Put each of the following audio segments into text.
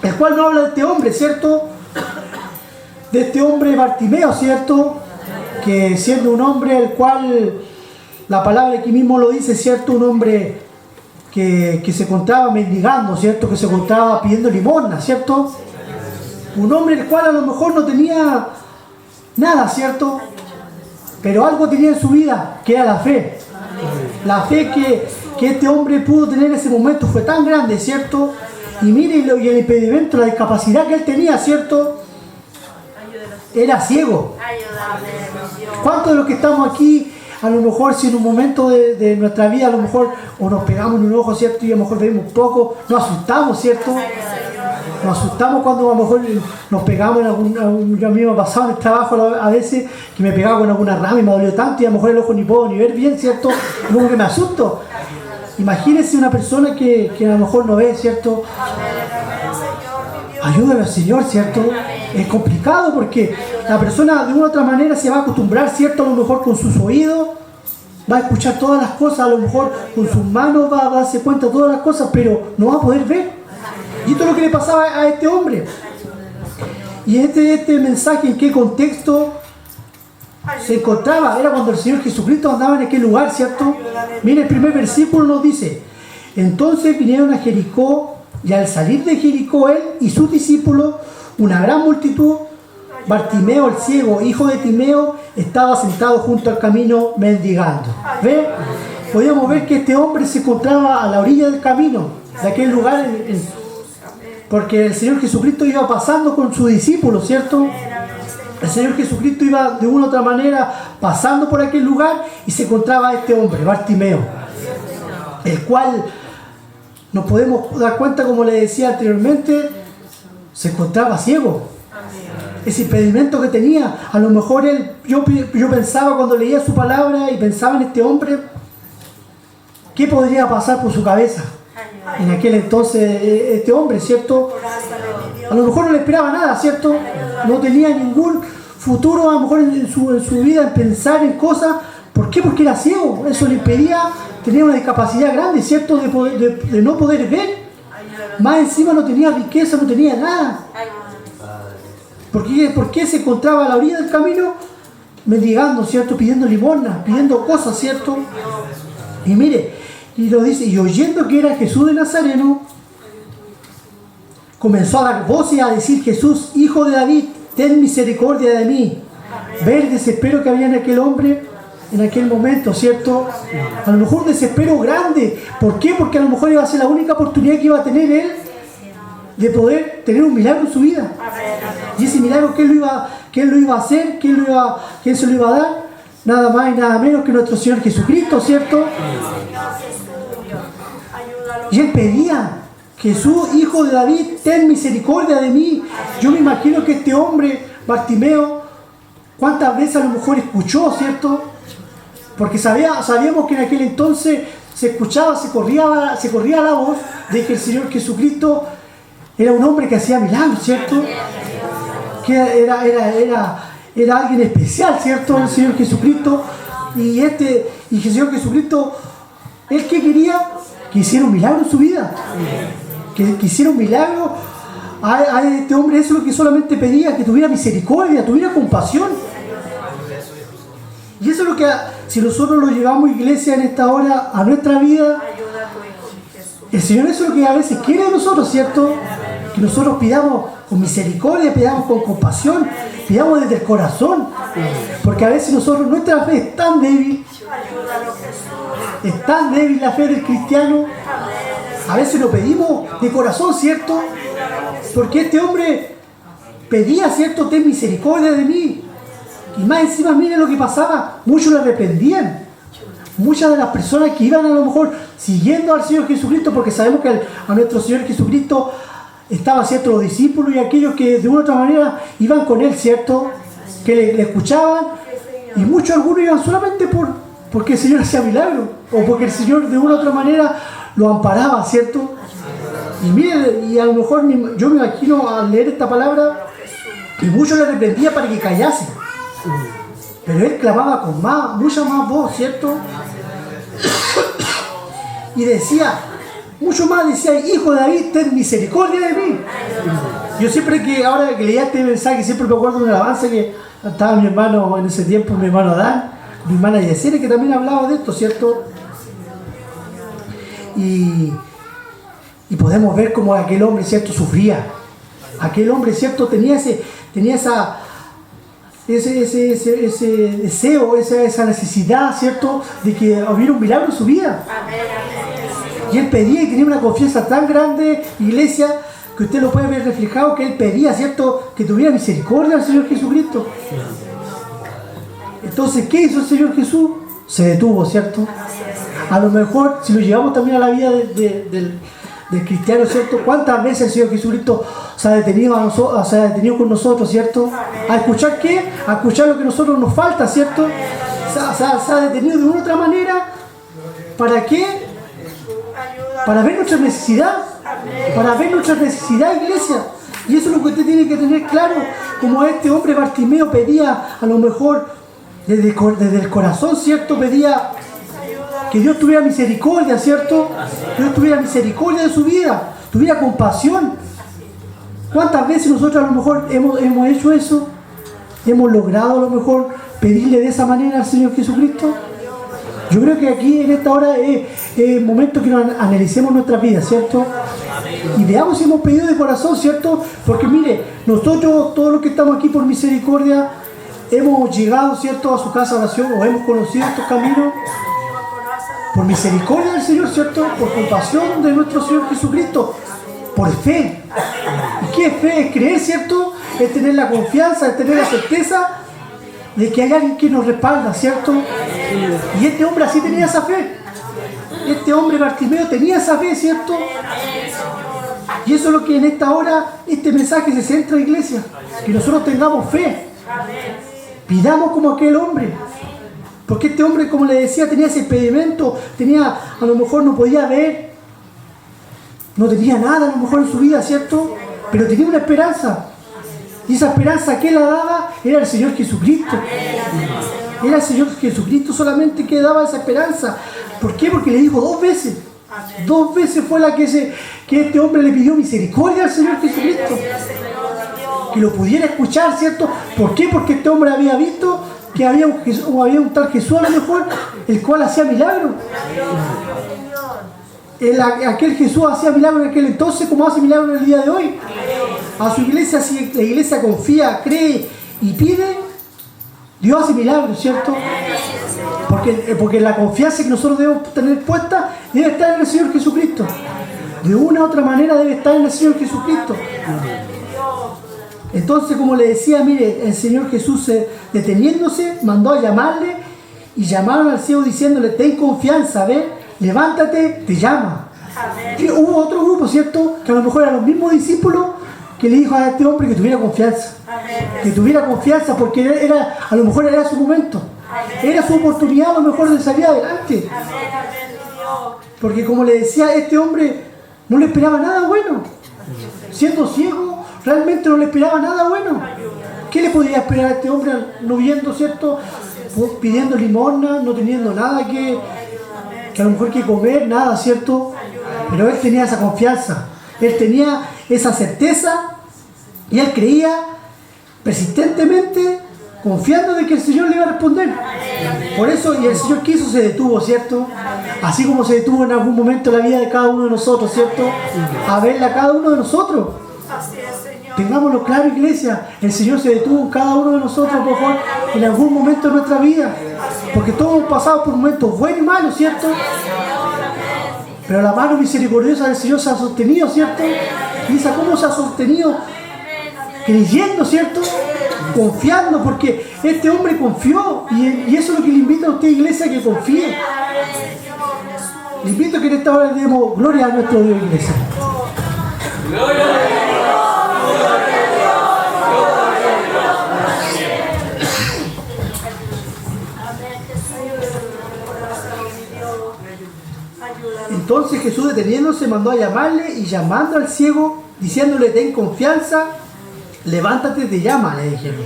el cual no habla de este hombre, ¿cierto? De este hombre Bartimeo, ¿cierto? Que siendo un hombre el cual la palabra aquí mismo lo dice, ¿cierto? Un hombre que se encontraba mendigando, ¿cierto? Que se encontraba pidiendo limosna, ¿cierto? Un hombre el cual a lo mejor no tenía nada, ¿cierto? Pero algo tenía en su vida, que era la fe. La fe que este hombre pudo tener en ese momento fue tan grande, ¿cierto? Y mire, y el impedimento, la discapacidad que él tenía, ¿cierto? Era ciego. ¿Cuántos de los que estamos aquí, a lo mejor si en un momento de nuestra vida, a lo mejor o nos pegamos en un ojo, ¿cierto? Y a lo mejor vemos un poco, nos asustamos, ¿cierto? Nos asustamos cuando a lo mejor nos pegamos en algún... Yo a mí me ha pasado en el trabajo a veces que me pegaba con alguna rama y me dolió tanto y a lo mejor el ojo ni puedo ni ver bien, ¿cierto? Como que me asusto. Imagínense una persona que a lo mejor no ve, ¿cierto? Ayúdame al Señor, ¿cierto? Es complicado porque la persona de una u otra manera se va a acostumbrar, ¿cierto? A lo mejor con sus oídos va a escuchar todas las cosas, a lo mejor con sus manos va a darse cuenta de todas las cosas, pero no va a poder ver. Y esto es lo que le pasaba a este hombre. Y este mensaje, ¿en qué contexto se encontraba? Era cuando el Señor Jesucristo andaba en aquel lugar, ¿cierto? Mire, el primer versículo nos dice: entonces vinieron a Jericó, y al salir de Jericó él y sus discípulos, una gran multitud, Bartimeo el ciego, hijo de Timeo, estaba sentado junto al camino mendigando. ¿Ve? Podíamos ver que este hombre se encontraba a la orilla del camino, de aquel lugar, porque el Señor Jesucristo iba pasando con sus discípulos, ¿cierto? El Señor Jesucristo iba de una u otra manera pasando por aquel lugar y se encontraba este hombre, Bartimeo, el cual nos podemos dar cuenta, como le decía anteriormente, se encontraba ciego. Ese impedimento que tenía, a lo mejor yo pensaba cuando leía su palabra y pensaba en este hombre, ¿qué podría pasar por su cabeza? En aquel entonces este hombre, ¿cierto? A lo mejor no le esperaba nada, ¿cierto? No tenía ningún futuro a lo mejor en su vida en pensar en cosas. ¿Por qué? Porque era ciego. Eso le impedía tener una discapacidad grande, ¿cierto? De no poder ver. Más encima no tenía riqueza, no tenía nada. ¿Por qué se encontraba a la orilla del camino mendigando, ¿cierto? Pidiendo limosna, pidiendo cosas, ¿cierto? Y mire, y lo dice, y oyendo que era Jesús de Nazareno, comenzó a dar voces a decir: Jesús, hijo de David, ten misericordia de mí. Ver el desespero que había en aquel hombre en aquel momento, ¿cierto? A lo mejor un desespero grande. ¿Por qué? Porque a lo mejor iba a ser la única oportunidad que iba a tener él de poder tener un milagro en su vida. Y ese milagro, ¿quién lo iba a hacer? ¿Quién se lo iba a dar? Nada más y nada menos que nuestro Señor Jesucristo, ¿cierto? Y él pedía: Jesús, hijo de David, ten misericordia de mí. Yo me imagino que este hombre, Bartimeo, cuántas veces a lo mejor escuchó, ¿cierto? Porque sabíamos que en aquel entonces se escuchaba, se corría la voz de que el Señor Jesucristo era un hombre que hacía milagros, ¿cierto? Que era alguien especial, ¿cierto? El Señor Jesucristo. Y el Señor Jesucristo, ¿él qué quería? Que hiciera un milagro en su vida. Que hiciera un milagro a este hombre. Eso es lo que solamente pedía: que tuviera misericordia, tuviera compasión. Y eso es lo que, si nosotros lo llevamos, iglesia, en esta hora a nuestra vida, el Señor, eso es lo que a veces quiere de nosotros, ¿cierto? Que nosotros pidamos con misericordia, pidamos con compasión, pidamos desde el corazón. Porque a veces nuestra fe es tan débil la fe del cristiano. A veces lo pedimos de corazón, ¿cierto? Porque este hombre pedía, ¿cierto? Ten misericordia de mí. Y más encima, miren lo que pasaba: muchos le reprendían. Muchas de las personas que iban a lo mejor siguiendo al Señor Jesucristo, porque sabemos que a nuestro Señor Jesucristo estaban, ¿cierto?, los discípulos y aquellos que de una u otra manera iban con Él, ¿cierto?, que le escuchaban, y algunos iban solamente porque el Señor hacía milagros, o porque el Señor de una u otra manera lo amparaba, ¿cierto? Y miren, y a lo mejor yo me imagino al leer esta palabra, y muchos le reprendían para que callase. Pero él clamaba con mucha más voz, ¿cierto? Y decía, mucho más decía: Hijo de David, ten misericordia de mí. Yo siempre que, ahora que leía este mensaje, siempre me acuerdo de una alabanza que estaba mi hermano en ese tiempo, mi hermano Adán, mi hermana Yesenia, que también hablaba de esto, ¿cierto? Y podemos ver cómo aquel hombre, ¿cierto?, sufría. Aquel hombre, ¿cierto?, tenía ese deseo, esa necesidad, ¿cierto?, de que hubiera un milagro en su vida. Y él pedía y tenía una confianza tan grande, iglesia, que usted lo puede ver reflejado, que él pedía, ¿cierto?, que tuviera misericordia al Señor Jesucristo. Entonces, ¿qué hizo el Señor Jesús? Se detuvo, ¿cierto? A lo mejor, si lo llevamos también a la vida del cristiano, ¿cierto? ¿Cuántas veces el Señor Jesucristo se ha detenido con nosotros, ¿cierto? ¿A escuchar qué? A escuchar lo que a nosotros nos falta, ¿cierto? Se ha detenido de una u otra manera. ¿Para qué? Para ver nuestra necesidad. Para ver nuestra necesidad, iglesia. Y eso es lo que usted tiene que tener claro. Como este hombre Bartimeo pedía, a lo mejor desde el corazón, ¿cierto? Pedía que Dios tuviera misericordia, ¿cierto? Dios tuviera misericordia de su vida, tuviera compasión. ¿Cuántas veces nosotros a lo mejor hemos hecho eso? ¿Hemos logrado a lo mejor pedirle de esa manera al Señor Jesucristo? Yo creo que aquí en esta hora es el momento que nos analicemos nuestras vidas, ¿cierto? Y veamos si hemos pedido de corazón, ¿cierto? Porque mire, nosotros, todos los que estamos aquí por misericordia, hemos llegado, ¿cierto?, a su casa de oración o hemos conocido estos caminos por misericordia del Señor, ¿cierto? Por compasión de nuestro Señor Jesucristo, por fe. ¿Y qué es fe? Es creer, ¿cierto? Es tener la confianza, es tener la certeza de que hay alguien que nos respalda, ¿cierto? Y este hombre así tenía esa fe. Este hombre Bartimeo tenía esa fe, ¿cierto? Y eso es lo que en esta hora, este mensaje se centra, iglesia. Que nosotros tengamos fe. Pidamos como aquel hombre. Porque este hombre, como le decía, tenía ese impedimento, a lo mejor no podía ver, no tenía nada a lo mejor en su vida, ¿cierto? Pero tenía una esperanza. Y esa esperanza que él la daba era el Señor Jesucristo. Era el Señor Jesucristo solamente que daba esa esperanza. ¿Por qué? Porque le dijo 2 veces. 2 veces fue la que este hombre le pidió misericordia al Señor Jesucristo. Que lo pudiera escuchar, ¿cierto? ¿Por qué? Porque este hombre había visto que había un tal Jesús a lo mejor, el cual hacía milagros. Aquel Jesús hacía milagros en aquel entonces como hace milagros en el día de hoy. A su iglesia, si la iglesia confía, cree y pide, Dios hace milagros, ¿cierto? Porque la confianza que nosotros debemos tener puesta debe estar en el Señor Jesucristo. De una u otra manera debe estar en el Señor Jesucristo. Entonces, como le decía, mire, el Señor Jesús, deteniéndose, mandó a llamarle y llamaron al ciego diciéndole: ten confianza, levántate, te llama. Y hubo otro grupo, ¿cierto? Que a lo mejor eran los mismos discípulos que le dijo a este hombre que tuviera confianza. Que tuviera confianza porque a lo mejor era su momento. Era su oportunidad a lo mejor de salir adelante. Porque como le decía, este hombre no le esperaba nada bueno. Siendo ciego, realmente no le esperaba nada bueno. ¿Qué le podía esperar a este hombre no viendo, ¿cierto? Pidiendo limosna, no teniendo nada que a lo mejor que comer, nada, ¿cierto? Pero él tenía esa confianza, él tenía esa certeza y él creía persistentemente, confiando de que el Señor le iba a responder. Por eso, y el Señor quiso, se detuvo, ¿cierto? Así como se detuvo en algún momento la vida de cada uno de nosotros, ¿cierto? A verla a cada uno de nosotros. Tengámoslo claro, iglesia, el Señor se detuvo en cada uno de nosotros, por favor, en algún momento de nuestra vida. Porque todos hemos pasado por momentos buenos y malos, ¿cierto? Pero la mano misericordiosa del Señor se ha sostenido, ¿cierto? Y esa cómo se ha sostenido, creyendo, ¿cierto? Confiando, porque este hombre confió. Y eso es lo que le invito a usted, iglesia, que confíe. Le invito a que en esta hora le demos gloria a nuestro Dios, iglesia. Gloria a Dios. Entonces Jesús, deteniéndose, mandó a llamarle y llamando al ciego, diciéndole: ten confianza, levántate, te llama, le dijeron.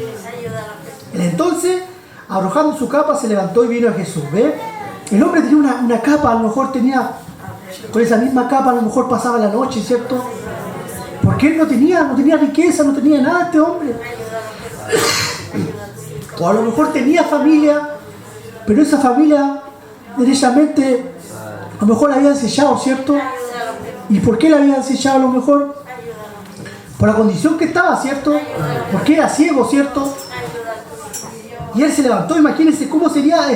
Entonces, arrojando su capa, se levantó y vino a Jesús. ¿Ve? El hombre tenía una capa, a lo mejor tenía, con esa misma capa a lo mejor pasaba la noche, ¿cierto? Porque él no tenía riqueza, no tenía nada este hombre. O a lo mejor tenía familia, pero esa familia derechamente a lo mejor la habían sellado, ¿cierto? ¿Y por qué la habían sellado a lo mejor? Por la condición que estaba, ¿cierto? Porque era ciego, ¿cierto? Y él se levantó. Imagínense cómo sería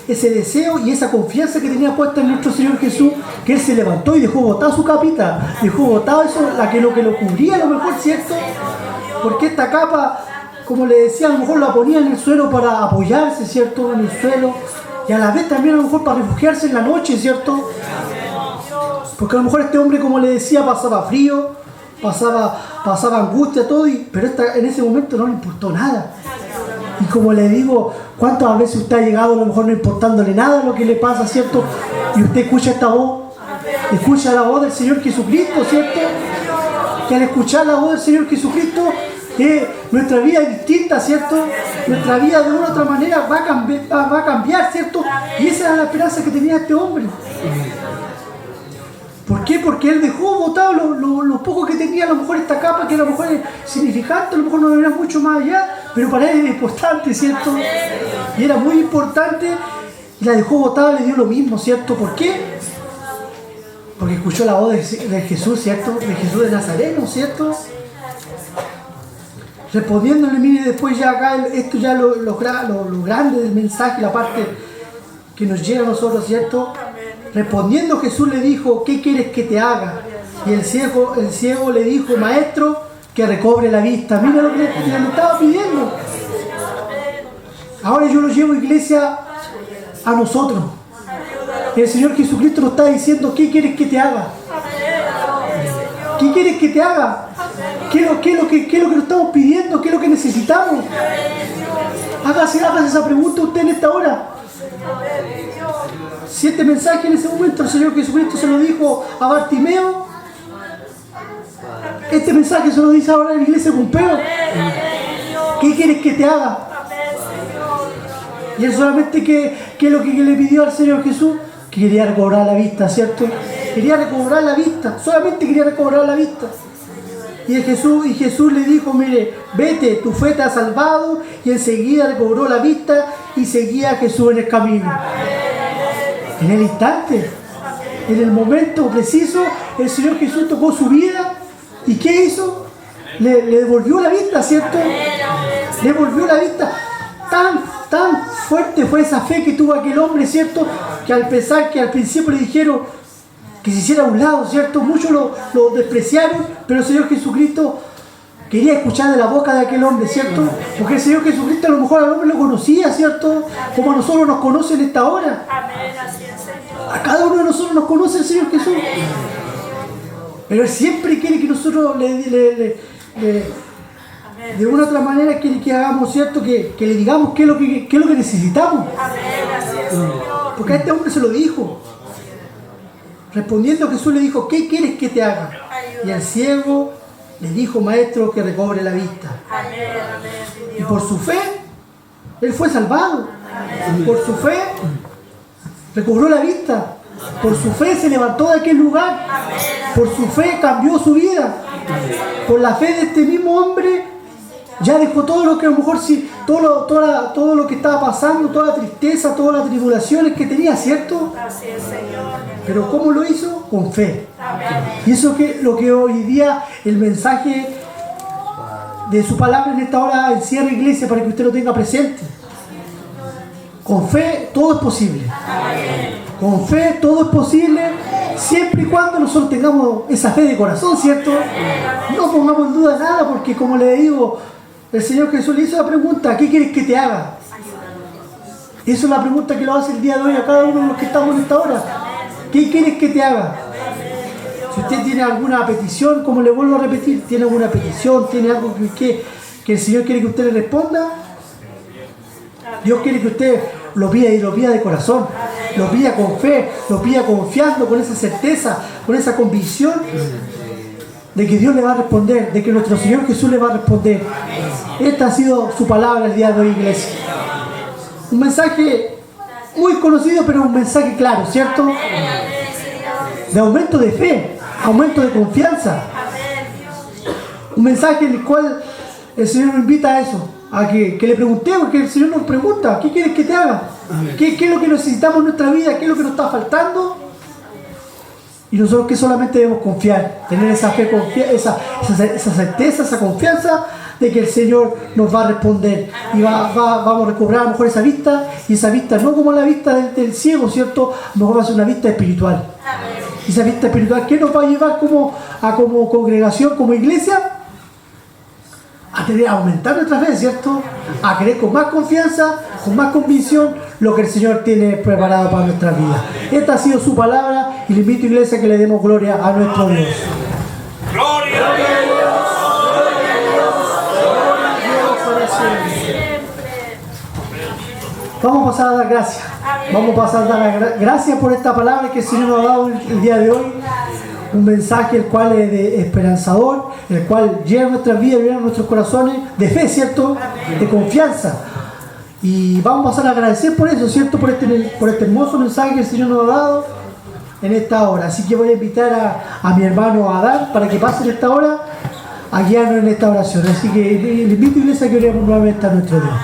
ese deseo y esa confianza que tenía puesta en nuestro Señor Jesús, que él se levantó y dejó botar su capita, dejó botar eso, lo que lo cubría a lo mejor, ¿cierto? Porque esta capa, como le decía, a lo mejor la ponía en el suelo para apoyarse, ¿cierto? En el suelo, y a la vez también a lo mejor para refugiarse en la noche, ¿cierto? Porque a lo mejor este hombre, como le decía, pasaba frío, pasaba angustia, todo, pero en ese momento no le importó nada. Y como le digo, ¿cuántas veces usted ha llegado a lo mejor no importándole nada lo que le pasa, ¿cierto? Y usted escucha esta voz, escucha la voz del Señor Jesucristo, ¿cierto? Que al escuchar la voz del Señor Jesucristo, nuestra vida es distinta, ¿cierto? Nuestra vida de una u otra manera va a cambiar, ¿cierto? Y esa era la esperanza que tenía este hombre. ¿Por qué? Porque él dejó botado lo poco que tenía, a lo mejor esta capa, que a lo mejor es significante, a lo mejor no era mucho más allá, pero para él era importante, ¿cierto? Y era muy importante, y la dejó botada, le dio lo mismo, ¿cierto? ¿Por qué? Porque escuchó la voz de Jesús, ¿cierto? De Jesús de Nazareno, ¿cierto? Respondiéndole, mire, después ya acá, esto ya lo grande del mensaje, la parte que nos llega a nosotros, ¿cierto? Respondiendo Jesús le dijo, ¿qué quieres que te haga? Y el ciego le dijo, maestro, que recobre la vista. Mira lo que le estaba pidiendo. Ahora yo lo llevo, iglesia, a nosotros. El Señor Jesucristo nos está diciendo, ¿qué quieres que te haga? ¿Qué quieres que te haga? ¿Qué es lo que nos estamos pidiendo? ¿Qué es lo que necesitamos? Hágase esa pregunta usted en esta hora. Si este mensaje en ese momento el Señor Jesucristo se lo dijo a Bartimeo, este mensaje se lo dice ahora en la iglesia con Pedro. ¿Qué quieres que te haga? Y él solamente, ¿qué es lo que le pidió al Señor Jesús? Que quería recobrar la vista, ¿cierto? Quería recobrar la vista, solamente quería recobrar la vista. Y Jesús le dijo, mire, vete, tu fe te ha salvado, y enseguida recobró la vista y seguía a Jesús en el camino. En el instante, en el momento preciso, el Señor Jesús tocó su vida, ¿y qué hizo? Le devolvió la vista, ¿cierto? Le devolvió la vista. Tan fuerte fue esa fe que tuvo aquel hombre, ¿cierto? Que al pensar que al principio le dijeron que se hiciera a un lado, ¿cierto? Muchos lo despreciaron, pero el Señor Jesucristo quería escuchar de la boca de aquel hombre, ¿cierto? Porque el Señor Jesucristo a lo mejor al hombre lo conocía, ¿cierto? Como a nosotros nos conoce en esta hora. A cada uno de nosotros nos conoce el Señor Jesús. Pero Él siempre quiere que nosotros de una u otra manera quiere que hagamos, ¿cierto? Que le digamos qué es lo que necesitamos. Porque a este hombre se lo dijo. Respondiendo Jesús le dijo, ¿qué quieres que te haga? Y al ciego le dijo, maestro, que recobre la vista. Y por su fe, él fue salvado. Por su fe, recobró la vista. Por su fe se levantó de aquel lugar. Por su fe cambió su vida. Por la fe de este mismo hombre, ya dejó todo lo que a lo mejor sí, todo lo que estaba pasando, toda la tristeza, todas las tribulaciones que tenía, ¿cierto? Pero ¿cómo lo hizo? Con fe. Y eso es lo que hoy día el mensaje de su palabra en esta hora encierra, iglesia, para que usted lo tenga presente. Con fe todo es posible. Con fe todo es posible, siempre y cuando nosotros tengamos esa fe de corazón, ¿cierto? No pongamos en duda nada, porque como le digo, el Señor Jesús le hizo la pregunta, ¿qué quieres que te haga? Esa es la pregunta que lo hace el día de hoy a cada uno de los que estamos en esta hora. ¿Qué quieres que te haga? Si usted tiene alguna petición, como le vuelvo a repetir, tiene alguna petición, tiene algo que el Señor quiere que usted le responda, Dios quiere que usted lo pida y lo pida de corazón, lo pida con fe, lo pida confiando, con esa certeza, con esa convicción de que Dios le va a responder, de que nuestro Señor Jesús le va a responder. Esta ha sido su palabra el día de hoy, iglesia. Un mensaje muy conocido, pero un mensaje claro, ¿cierto? De aumento de fe, aumento de confianza. mensaje en el cual el Señor nos invita a eso, a que le preguntemos, que el Señor nos pregunta, ¿qué quieres que te haga? ¿Qué es lo que necesitamos en nuestra vida? ¿Qué es lo que nos está faltando? Y nosotros que solamente debemos confiar, tener esa fe, esa certeza, esa confianza de que el Señor nos va a responder y vamos a recobrar a lo mejor esa vista, y esa vista no como la vista del ciego, ¿cierto? A lo mejor va a ser una vista espiritual. Y esa vista espiritual, ¿qué nos va a llevar como congregación, como iglesia? A aumentar nuestra fe, ¿cierto? A creer con más confianza, con más convicción lo que el Señor tiene preparado para nuestra vida. Esta ha sido su palabra y le invito, iglesia, que le demos gloria a nuestro Dios. ¡Gloria a Dios! Vamos a pasar a dar gracias. Vamos a pasar a dar gracias por esta palabra que el Señor nos ha dado el día de hoy. Un mensaje el cual es de esperanzador, el cual llena nuestras vidas, llena nuestros corazones de fe, ¿cierto? De confianza. Y vamos a pasar a agradecer por eso, ¿cierto? Por este hermoso mensaje que el Señor nos ha dado en esta hora. Así que voy a invitar a mi hermano Adán para que pase en esta hora a guiarnos en esta oración. Así que le invito, iglesia, a que oremos nuevamente a nuestro Dios.